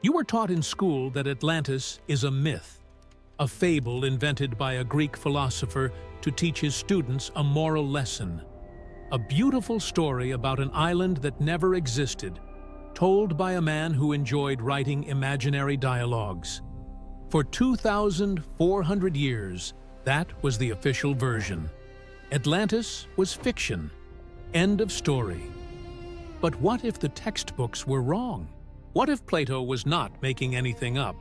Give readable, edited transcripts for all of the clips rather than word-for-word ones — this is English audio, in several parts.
You were taught in school that Atlantis is a myth, a fable invented by a Greek philosopher to teach his students a moral lesson. A beautiful story about an island that never existed, told by a man who enjoyed writing imaginary dialogues. For 2,400 years, that was the official version. Atlantis was fiction. End of story. But what if the textbooks were wrong? What if Plato was not making anything up?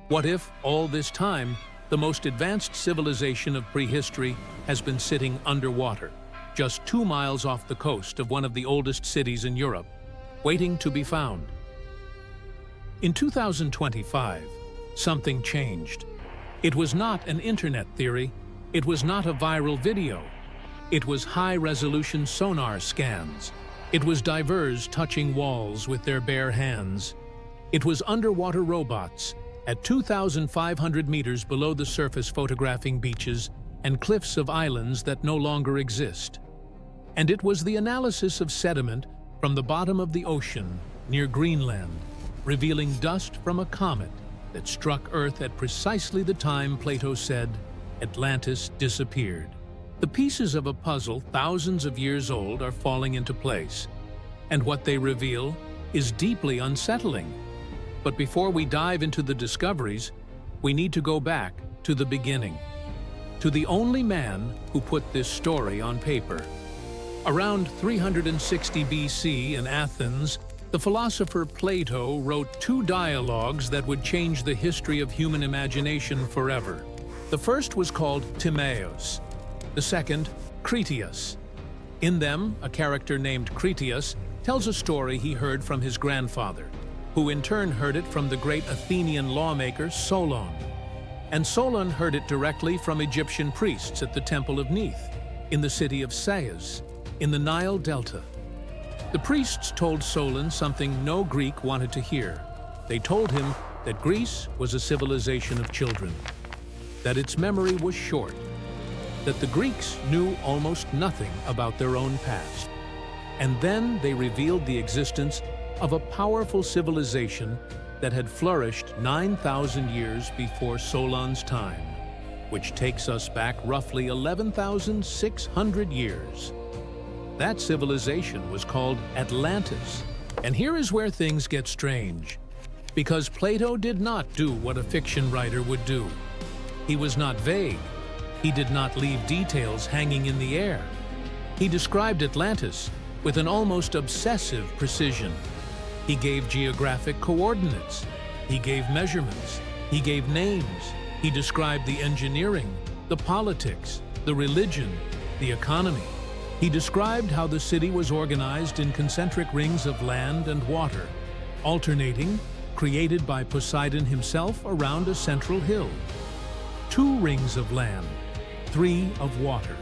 What if, all this time, the most advanced civilization of prehistory has been sitting underwater, just 2 miles off the coast of one of the oldest cities in Europe, waiting to be found? In 2025, something changed. It was not an internet theory. It was not a viral video. It was high-resolution sonar scans. It was divers touching walls with their bare hands. It was underwater robots at 2,500 meters below the surface photographing beaches and cliffs of islands that no longer exist. And it was the analysis of sediment from the bottom of the ocean near Greenland, revealing dust from a comet that struck Earth at precisely the time Plato said Atlantis disappeared. The pieces of a puzzle thousands of years old are falling into place, and what they reveal is deeply unsettling. But before we dive into the discoveries, we need to go back to the beginning, to the only man who put this story on paper. Around 360 BC in Athens, the philosopher Plato wrote 2 dialogues that would change the history of human imagination forever. The first was called Timaeus, the second, Critias. In them, a character named Critias tells a story he heard from his grandfather, who in turn heard it from the great Athenian lawmaker Solon. And Solon heard it directly from Egyptian priests at the Temple of Neith, in the city of Sais, in the Nile Delta. The priests told Solon something no Greek wanted to hear. They told him that Greece was a civilization of children, that its memory was short, that the Greeks knew almost nothing about their own past. And then they revealed the existence of a powerful civilization that had flourished 9,000 years before Solon's time, which takes us back roughly 11,600 years. That civilization was called Atlantis. And here is where things get strange, because Plato did not do what a fiction writer would do. He was not vague. He did not leave details hanging in the air. He described Atlantis with an almost obsessive precision. He gave geographic coordinates. He gave measurements. He gave names. He described the engineering, the politics, the religion, the economy. He described how the city was organized in concentric rings of land and water, alternating, created by Poseidon himself around a central hill. 2 rings of land, 3 of water,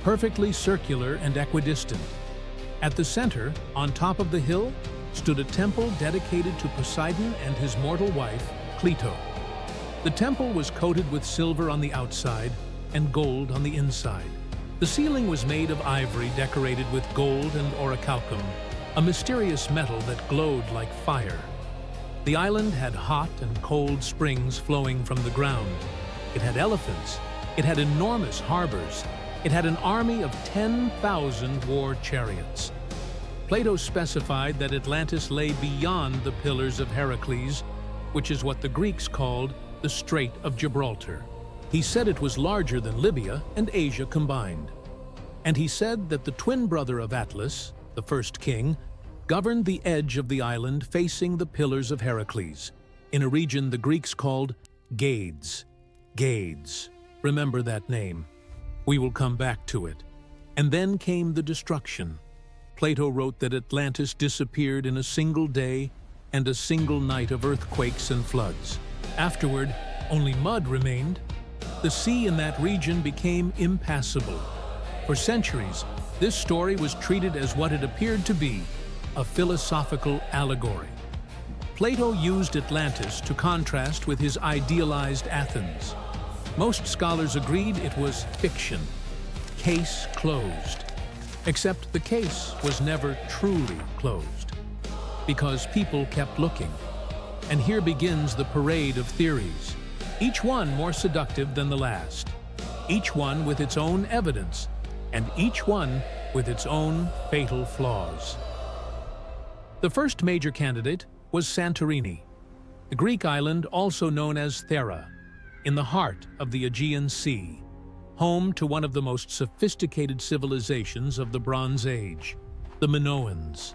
perfectly circular and equidistant. At the center, on top of the hill, stood a temple dedicated to Poseidon and his mortal wife, Cleito. The temple was coated with silver on the outside and gold on the inside. The ceiling was made of ivory decorated with gold and orichalcum, a mysterious metal that glowed like fire. The island had hot and cold springs flowing from the ground. It had elephants. It had enormous harbors. It had an army of 10,000 war chariots. Plato specified that Atlantis lay beyond the Pillars of Heracles, which is what the Greeks called the Strait of Gibraltar. He said it was larger than Libya and Asia combined. And he said that the twin brother of Atlas, the first king, governed the edge of the island facing the Pillars of Heracles, in a region the Greeks called Gades. Gades. Remember that name. We will come back to it. And then came the destruction. Plato wrote that Atlantis disappeared in a single day and a single night of earthquakes and floods. Afterward, only mud remained. The sea in that region became impassable. For centuries, this story was treated as what it appeared to be, a philosophical allegory. Plato used Atlantis to contrast with his idealized Athens. Most scholars agreed it was fiction. Case closed. Except the case was never truly closed, because people kept looking. And here begins the parade of theories, each one more seductive than the last, each one with its own evidence, and each one with its own fatal flaws. The first major candidate was Santorini, the Greek island also known as Thera, in the heart of the Aegean Sea, home to one of the most sophisticated civilizations of the Bronze Age, the Minoans.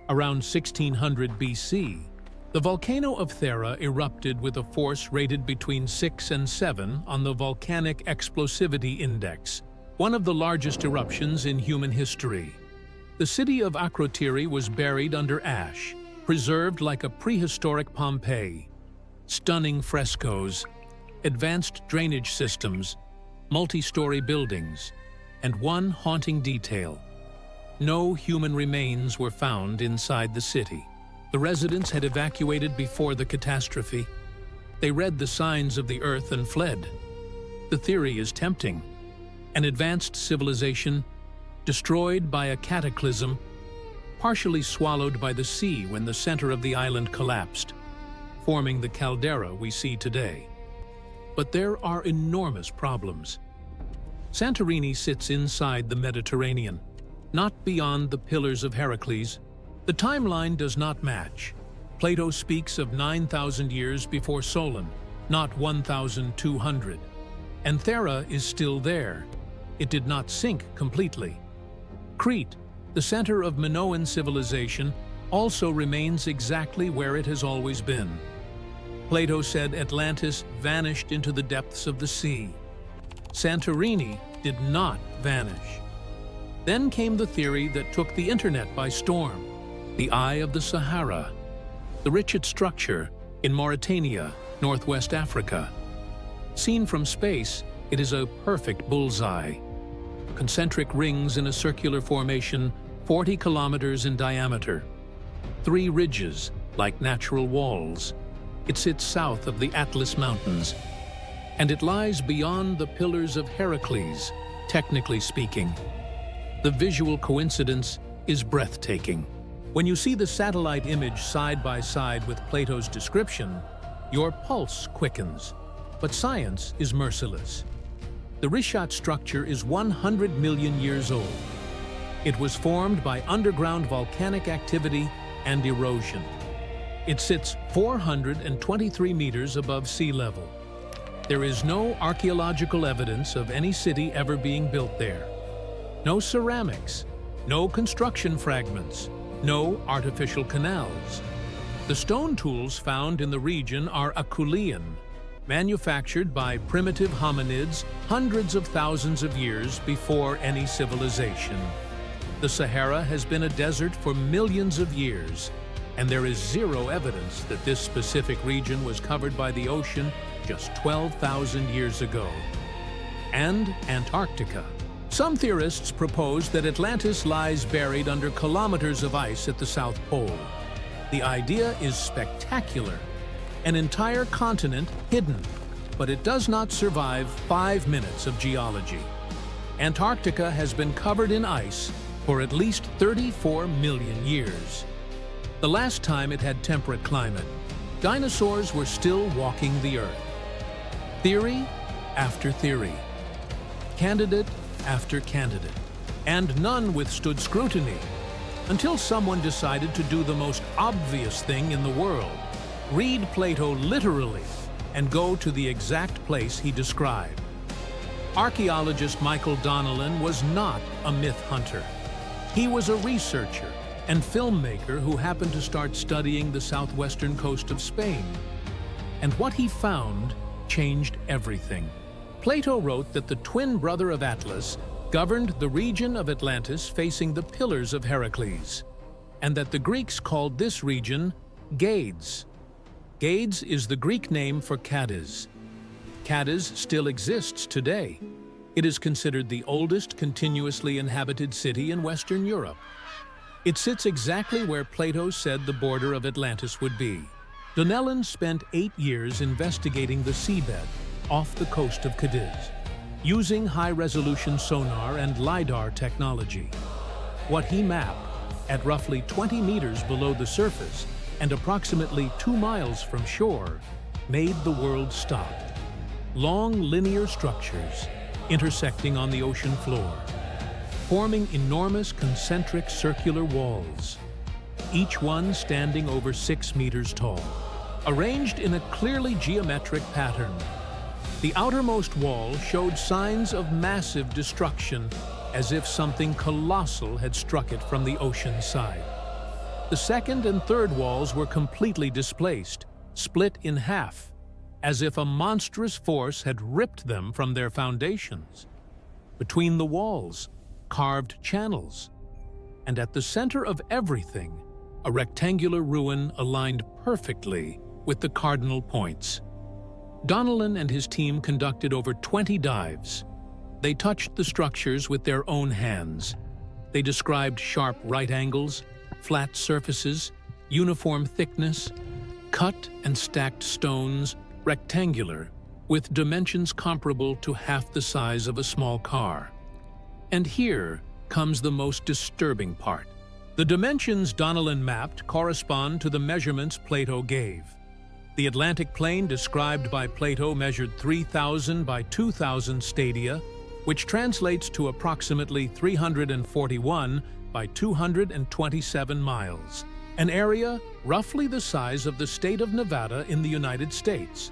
Around 1600 BC, the volcano of Thera erupted with a force rated between 6 and 7 on the Volcanic Explosivity Index, one of the largest eruptions in human history. The city of Akrotiri was buried under ash, preserved like a prehistoric Pompeii. Stunning frescoes, advanced drainage systems, multi-story buildings, and one haunting detail: no human remains were found inside the city. The residents had evacuated before the catastrophe. They read the signs of the earth and fled. The theory is tempting. An advanced civilization, destroyed by a cataclysm, partially swallowed by the sea when the center of the island collapsed, forming the caldera we see today. But there are enormous problems. Santorini sits inside the Mediterranean, not beyond the Pillars of Heracles. The timeline does not match. Plato speaks of 9,000 years before Solon, not 1,200. And Thera is still there. It did not sink completely. Crete, the center of Minoan civilization, also remains exactly where it has always been. Plato said Atlantis vanished into the depths of the sea. Santorini did not vanish. Then came the theory that took the internet by storm: the Eye of the Sahara, the Richet structure in Mauritania, Northwest Africa. Seen from space, it is a perfect bullseye. Concentric rings in a circular formation 40 kilometers in diameter. 3 ridges, like natural walls. It sits south of the Atlas Mountains, and it lies beyond the Pillars of Heracles, technically speaking. The visual coincidence is breathtaking. When you see the satellite image side by side with Plato's description, your pulse quickens. But science is merciless. The Richet structure is 100 million years old. It was formed by underground volcanic activity and erosion. It sits 423 meters above sea level. There is no archaeological evidence of any city ever being built there. No ceramics, no construction fragments, no artificial canals. The stone tools found in the region are Apulian, manufactured by primitive hominids hundreds of thousands of years before any civilization. The Sahara has been a desert for millions of years, and there is zero evidence that this specific region was covered by the ocean just 12,000 years ago. And Antarctica. Some theorists propose that Atlantis lies buried under kilometers of ice at the South Pole. The idea is spectacular. An entire continent hidden, but it does not survive 5 minutes of geology. Antarctica has been covered in ice for at least 34 million years. The last time it had temperate climate, dinosaurs were still walking the earth. Theory after theory, candidate after candidate, and none withstood scrutiny until someone decided to do the most obvious thing in the world: read Plato literally and go to the exact place he described. Archaeologist Michael Donnellan was not a myth hunter. He was a researcher and filmmaker who happened to start studying the southwestern coast of Spain. And what he found changed everything. Plato wrote that the twin brother of Atlas governed the region of Atlantis facing the Pillars of Heracles, and that the Greeks called this region Gades. Gades is the Greek name for Cadiz. Cadiz still exists today. It is considered the oldest continuously inhabited city in Western Europe. It sits exactly where Plato said the border of Atlantis would be. Donnellan spent 8 years investigating the seabed off the coast of Cadiz, using high-resolution sonar and LiDAR technology. What he mapped, at roughly 20 meters below the surface, and approximately 2 miles from shore, made the world stop. Long linear structures intersecting on the ocean floor, forming enormous concentric circular walls, each one standing over 6 meters tall, arranged in a clearly geometric pattern. The outermost wall showed signs of massive destruction, as if something colossal had struck it from the ocean side. The second and third walls were completely displaced, split in half, as if a monstrous force had ripped them from their foundations. Between the walls, carved channels, and at the center of everything, a rectangular ruin aligned perfectly with the cardinal points. Donnellan and his team conducted over 20 dives. They touched the structures with their own hands. They described sharp right angles, flat surfaces, uniform thickness, cut and stacked stones, rectangular, with dimensions comparable to half the size of a small car. And here comes the most disturbing part. The dimensions Donnellan mapped correspond to the measurements Plato gave. The Atlantic plain described by Plato measured 3,000 by 2,000 stadia, which translates to approximately 341 by 227 miles, an area roughly the size of the state of Nevada in the United States.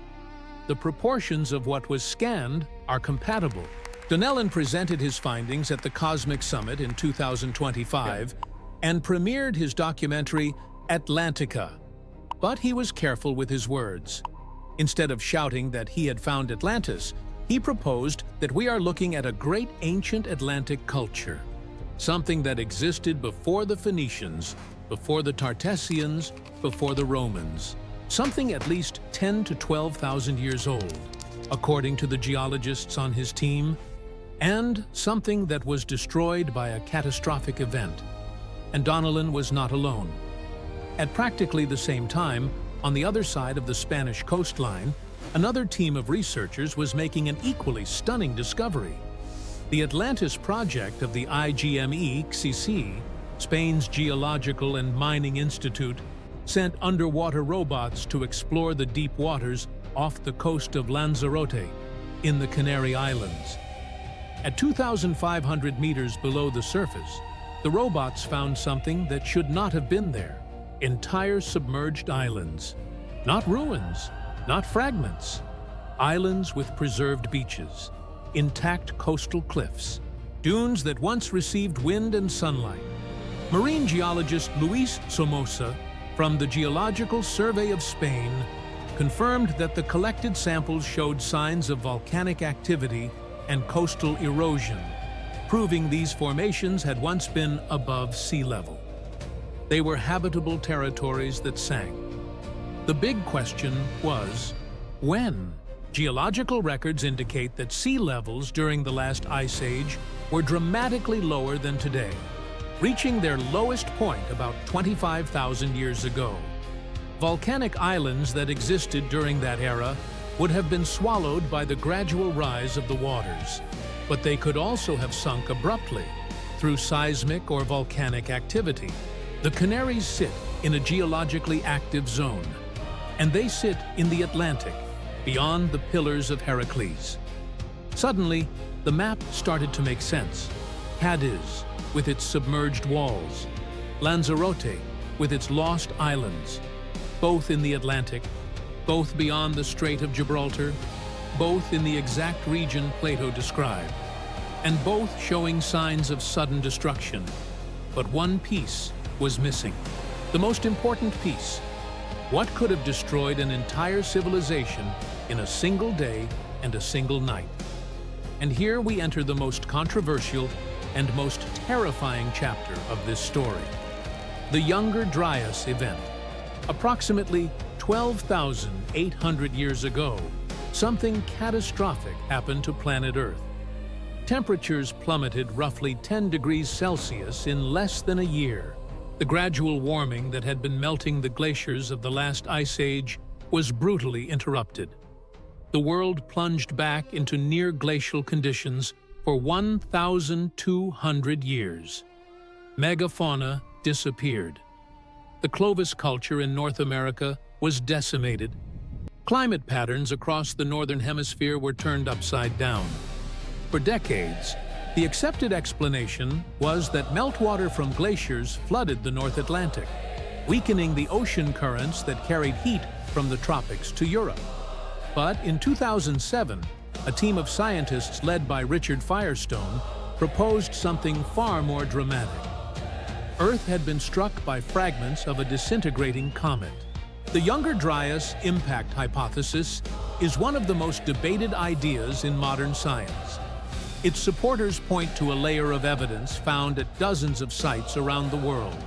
The proportions of what was scanned are compatible. Donnellan presented his findings at the Cosmic Summit in 2025 and premiered his documentary Atlantica. But he was careful with his words. Instead of shouting that he had found Atlantis, he proposed that we are looking at a great ancient Atlantic culture, something that existed before the Phoenicians, before the Tartessians, before the Romans, something at least 10 to 12,000 years old, according to the geologists on his team, and something that was destroyed by a catastrophic event. And Donnellan was not alone. At practically the same time, on the other side of the Spanish coastline, another team of researchers was making an equally stunning discovery. The Atlantis project of the IGME-CC, Spain's Geological and Mining Institute, sent underwater robots to explore the deep waters off the coast of Lanzarote in the Canary Islands. At 2,500 meters below the surface, the robots found something that should not have been there: entire submerged islands. Not ruins, not fragments. Islands with preserved beaches, intact coastal cliffs, dunes that once received wind and sunlight. Marine geologist Luis Somoza from the Geological Survey of Spain confirmed that the collected samples showed signs of volcanic activity and coastal erosion, proving these formations had once been above sea level. They were habitable territories that sank. The big question was, when? Geological records indicate that sea levels during the last ice age were dramatically lower than today, reaching their lowest point about 25,000 years ago. Volcanic islands that existed during that era would have been swallowed by the gradual rise of the waters, but they could also have sunk abruptly through seismic or volcanic activity. The Canaries sit in a geologically active zone, and they sit in the Atlantic, beyond the Pillars of Heracles. Suddenly, the map started to make sense. Cadiz, with its submerged walls, Lanzarote, with its lost islands, both in the Atlantic, both beyond the Strait of Gibraltar, both in the exact region Plato described, and both showing signs of sudden destruction. But one piece was missing. The most important piece. What could have destroyed an entire civilization in a single day and a single night? And here we enter the most controversial and most terrifying chapter of this story. The Younger Dryas event. Approximately 12,800 years ago, something catastrophic happened to planet Earth. Temperatures plummeted roughly 10 degrees Celsius in less than a year. The gradual warming that had been melting the glaciers of the last ice age was brutally interrupted. The world plunged back into near-glacial conditions for 1,200 years. Megafauna disappeared. the Clovis culture in North America was decimated. Climate patterns across the Northern Hemisphere were turned upside down. For decades, the accepted explanation was that meltwater from glaciers flooded the North Atlantic, weakening the ocean currents that carried heat from the tropics to Europe. But in 2007, a team of scientists led by Richard Firestone proposed something far more dramatic. Earth had been struck by fragments of a disintegrating comet. The Younger Dryas impact hypothesis is one of the most debated ideas in modern science. Its supporters point to a layer of evidence found at dozens of sites around the world,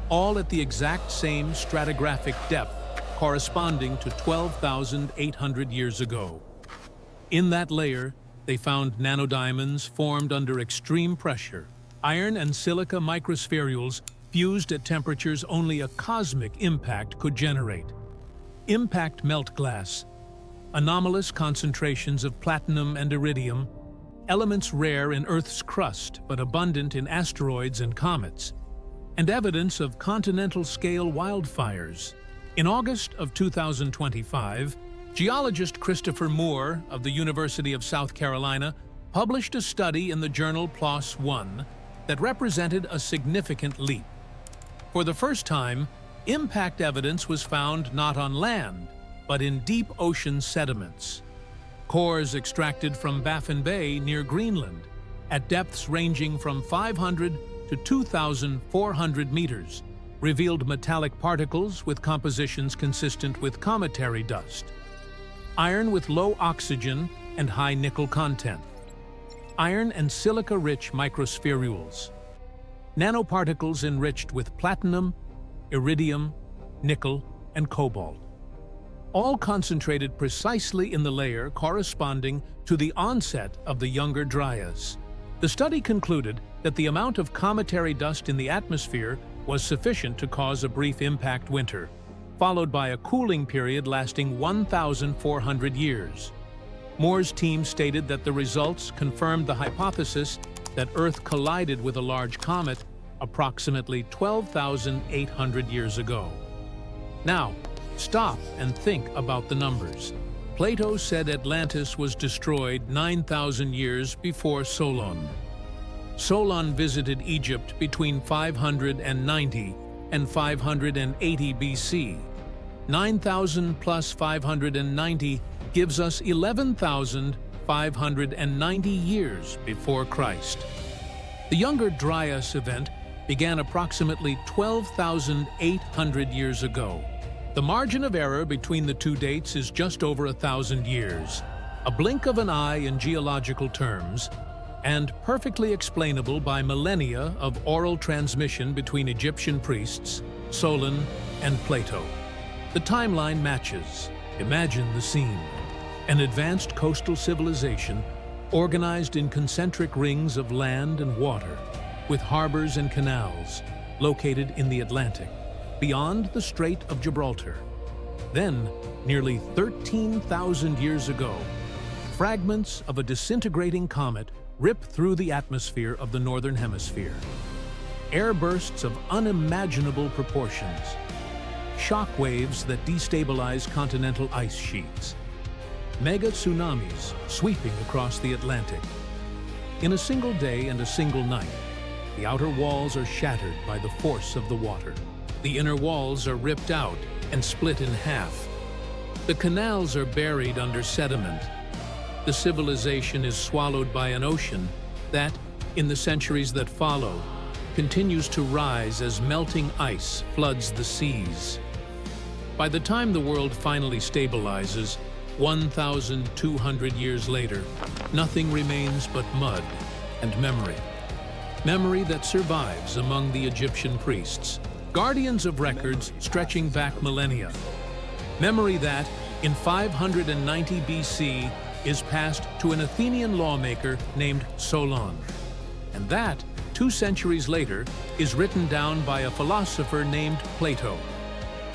all at the exact same stratigraphic depth corresponding to 12,800 years ago. In that layer, they found nanodiamonds formed under extreme pressure, iron and silica microspherules fused at temperatures only a cosmic impact could generate. Impact melt glass, anomalous concentrations of platinum and iridium, elements rare in Earth's crust but abundant in asteroids and comets, and evidence of continental-scale wildfires. In August of 2025, geologist Christopher Moore of the University of South Carolina published a study in the journal PLOS One that represented a significant leap. For the first time, impact evidence was found not on land, but in deep ocean sediments. Cores extracted from Baffin Bay near Greenland, at depths ranging from 500 to 2,400 meters, revealed metallic particles with compositions consistent with cometary dust, iron with low oxygen and high nickel content, iron and silica-rich microspherules, nanoparticles enriched with platinum, iridium, nickel, and cobalt, all concentrated precisely in the layer corresponding to the onset of the Younger Dryas. The study concluded that the amount of cometary dust in the atmosphere was sufficient to cause a brief impact winter, followed by a cooling period lasting 1,400 years. Moore's team stated that the results confirmed the hypothesis that Earth collided with a large comet approximately 12,800 years ago. Now, stop and think about the numbers. Plato said Atlantis was destroyed 9,000 years before Solon. Solon visited Egypt between 590 and 580 BC. 9,000 plus 590 gives us 11,590 years before Christ. The Younger Dryas event began approximately 12,800 years ago. The margin of error between the two dates is just over 1,000 years, a blink of an eye in geological terms, and perfectly explainable by millennia of oral transmission between Egyptian priests, Solon, and Plato. The timeline matches. Imagine the scene. An advanced coastal civilization organized in concentric rings of land and water, with harbors and canals located in the Atlantic, beyond the Strait of Gibraltar. Then, nearly 13,000 years ago, fragments of a disintegrating comet rip through the atmosphere of the Northern Hemisphere. Air bursts of unimaginable proportions, shock waves that destabilize continental ice sheets, mega tsunamis sweeping across the Atlantic. In a single day and a single night, the outer walls are shattered by the force of the water. The inner walls are ripped out and split in half. The canals are buried under sediment. The civilization is swallowed by an ocean that, in the centuries that follow, continues to rise as melting ice floods the seas. By the time the world finally stabilizes, 1,200 years later, nothing remains but mud and memory. Memory that survives among the Egyptian priests, guardians of records stretching back millennia. Memory that, in 590 BC, is passed to an Athenian lawmaker named Solon. And that, 2 centuries later, is written down by a philosopher named Plato.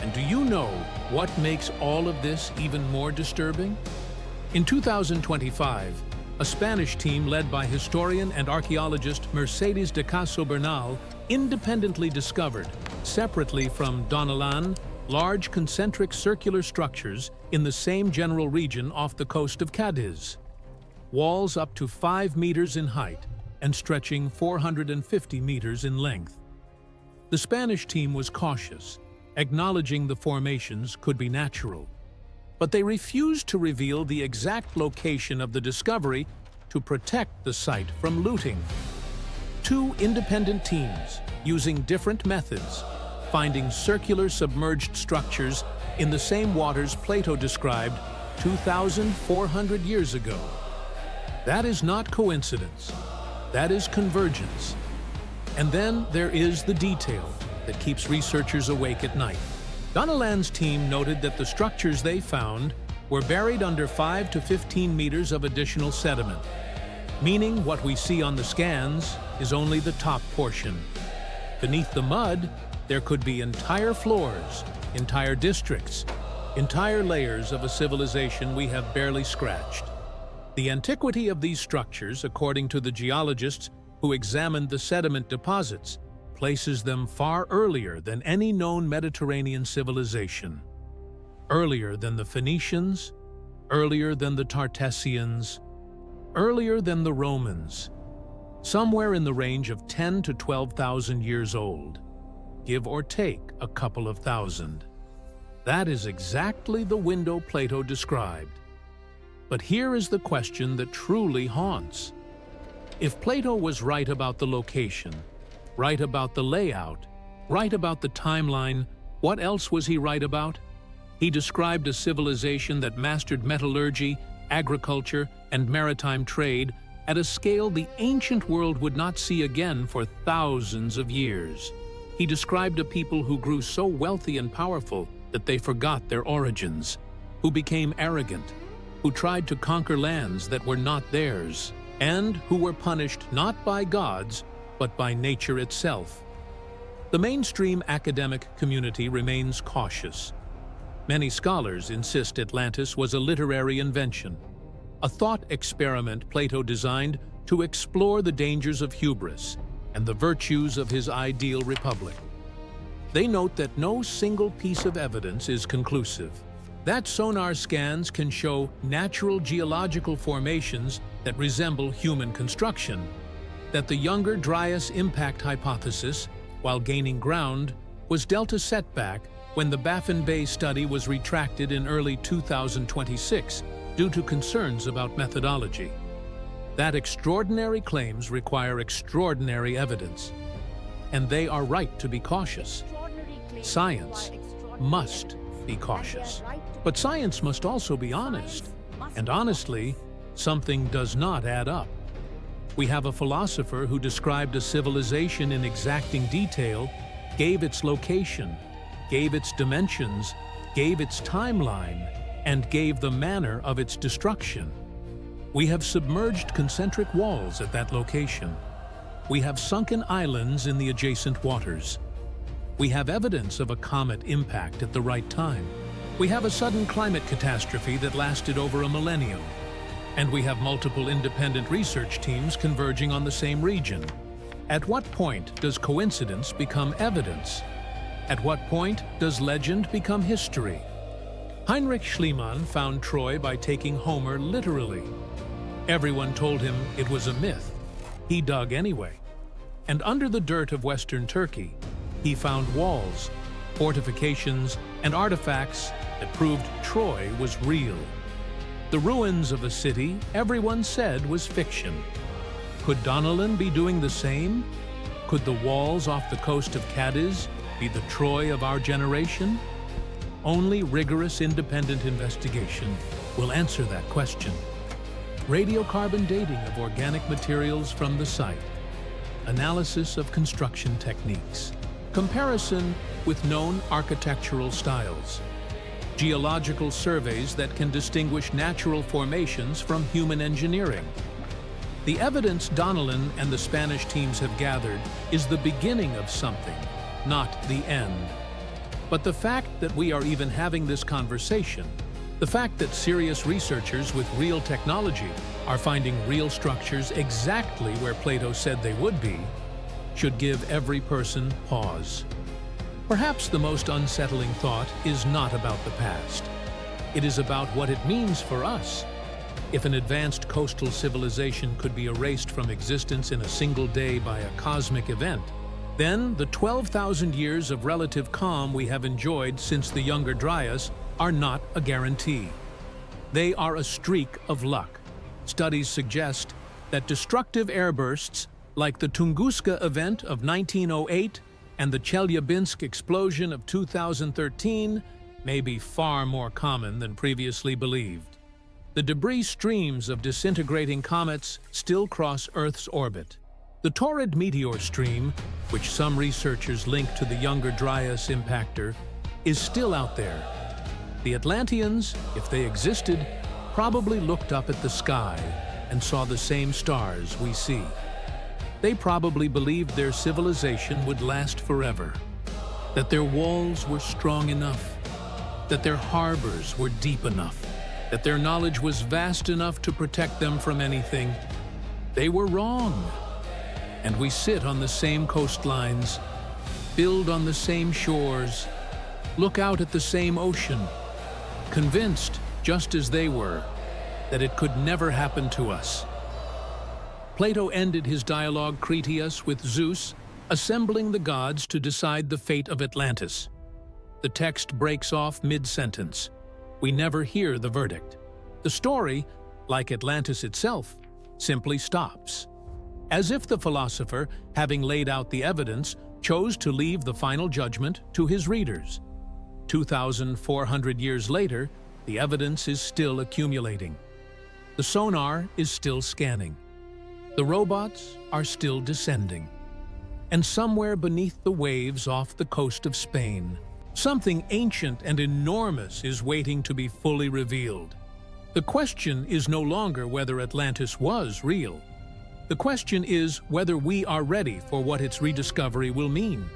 And do you know what makes all of this even more disturbing? In 2025, a Spanish team led by historian and archaeologist Mercedes de Caso Bernal independently discovered Separately from Donalan, large concentric circular structures in the same general region off the coast of Cadiz. Walls up to 5 meters in height and stretching 450 meters in length. The Spanish team was cautious, acknowledging the formations could be natural. But they refused to reveal the exact location of the discovery to protect the site from looting. Two independent teams, using different methods, finding circular submerged structures in the same waters Plato described 2,400 years ago. That is not coincidence. That is convergence. And then there is the detail that keeps researchers awake at night. Donalan's team noted that the structures they found were buried under 5 to 15 meters of additional sediment, meaning what we see on the scans is only the top portion. Beneath the mud, there could be entire floors, entire districts, entire layers of a civilization we have barely scratched. The antiquity of these structures, according to the geologists who examined the sediment deposits, places them far earlier than any known Mediterranean civilization. Earlier than the Phoenicians, earlier than the Tartessians, earlier than the Romans, somewhere in the range of 10 to 12,000 years old, give or take a couple of thousand. That is exactly the window Plato described. But here is the question that truly haunts. If Plato was right about the location, right about the layout, right about the timeline, what else was he right about? He described a civilization that mastered metallurgy, agriculture, and maritime trade at a scale the ancient world would not see again for thousands of years. He described a people who grew so wealthy and powerful that they forgot their origins, who became arrogant, who tried to conquer lands that were not theirs, and who were punished not by gods, but by nature itself. The mainstream academic community remains cautious. Many scholars insist Atlantis was a literary invention, a thought experiment Plato designed to explore the dangers of hubris and the virtues of his ideal republic. They note that no single piece of evidence is conclusive. That sonar scans can show natural geological formations that resemble human construction, that the younger Dryas impact hypothesis, while gaining ground, was dealt a setback when the Baffin Bay study was retracted in early 2026 due to concerns about methodology. That extraordinary claims require extraordinary evidence, and they are right to be cautious. Science must be cautious. But science must also be honest, and honestly, something does not add up. We have a philosopher who described a civilization in exacting detail, gave its location, gave its dimensions, gave its timeline, and gave the manner of its destruction. We have submerged concentric walls at that location. We have sunken islands in the adjacent waters. We have evidence of a comet impact at the right time. We have a sudden climate catastrophe that lasted over a millennium. And we have multiple independent research teams converging on the same region. At what point does coincidence become evidence? At what point does legend become history? Heinrich Schliemann found Troy by taking Homer literally. Everyone told him it was a myth. He dug anyway. And under the dirt of Western Turkey, he found walls, fortifications, and artifacts that proved Troy was real. The ruins of a city everyone said was fiction. Could Donalan be doing the same? Could the walls off the coast of Cadiz be the Troy of our generation? Only rigorous independent investigation will answer that question. Radiocarbon dating of organic materials from the site. Analysis of construction techniques. Comparison with known architectural styles. Geological surveys that can distinguish natural formations from human engineering. The evidence Donalan and the Spanish teams have gathered is the beginning of something, not the end. But the fact that we are even having this conversation, the fact that serious researchers with real technology are finding real structures exactly where Plato said they would be, should give every person pause. Perhaps the most unsettling thought is not about the past. It is about what it means for us. If an advanced coastal civilization could be erased from existence in a single day by a cosmic event, then the 12,000 years of relative calm we have enjoyed since the Younger Dryas are not a guarantee. They are a streak of luck. Studies suggest that destructive airbursts like the Tunguska event of 1908 and the Chelyabinsk explosion of 2013 may be far more common than previously believed. The debris streams of disintegrating comets still cross Earth's orbit. The Taurid meteor stream, which some researchers link to the Younger Dryas impactor, is still out there. The Atlanteans, if they existed, probably looked up at the sky and saw the same stars we see. They probably believed their civilization would last forever, that their walls were strong enough, that their harbors were deep enough, that their knowledge was vast enough to protect them from anything. They were wrong. And we sit on the same coastlines, build on the same shores, look out at the same ocean, convinced, just as they were, that it could never happen to us. Plato ended his dialogue Critias with Zeus assembling the gods to decide the fate of Atlantis. The text breaks off mid-sentence. We never hear the verdict. The story, like Atlantis itself, simply stops. As if the philosopher, having laid out the evidence, chose to leave the final judgment to his readers. 2,400 years later, the evidence is still accumulating. The sonar is still scanning. The robots are still descending. And somewhere beneath the waves off the coast of Spain, something ancient and enormous is waiting to be fully revealed. The question is no longer whether Atlantis was real. The question is whether we are ready for what its rediscovery will mean.